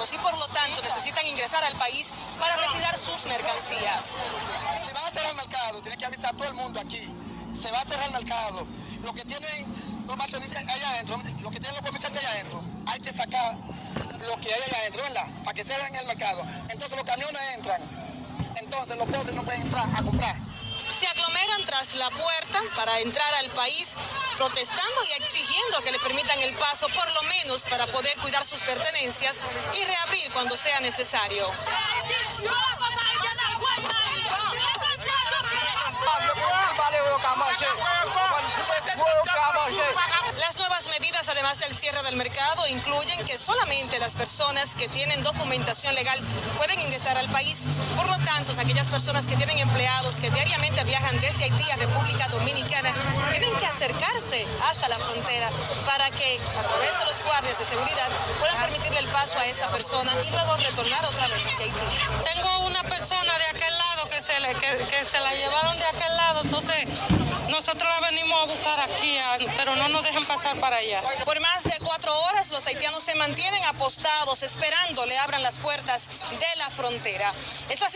haitianos y por lo tanto necesitan ingresar al país para retirar sus mercancías. Se va a cerrar el mercado, tiene que avisar a todo el mundo aquí. Se va a cerrar el mercado. Lo que tienen los machonistas allá adentro, lo que tienen los comerciantes allá adentro, hay que sacar lo que hay allá adentro, ¿verdad? Para que cierren el mercado. Entonces los camiones entran. Entonces los pobres no pueden entrar a comprar. Se aglomeran tras la puerta para entrar al país, protestando y exigiendo que le permitan el paso, por lo menos para poder cuidar sus pertenencias y reabrir cuando sea necesario. Las nuevas medidas, además del cierre del mercado, incluyen que solamente las personas que tienen documentación legal pueden ingresar al país. Por lo tanto, aquellas personas que tienen empleados que diariamente viajan desde Haití a República Dominicana tienen que acercarse hasta la frontera para que, a través de los guardias de seguridad, puedan permitirle el paso a esa persona y luego retornar otra vez hacia Haití. Tengo una persona de aquel lado que se la llevaron de aquel lado, entonces nosotros la venimos a buscar aquí, pero no nos dejan pasar para allá. Por más de 4 horas los haitianos se mantienen apostados esperando le abran las puertas de la frontera. Esta situación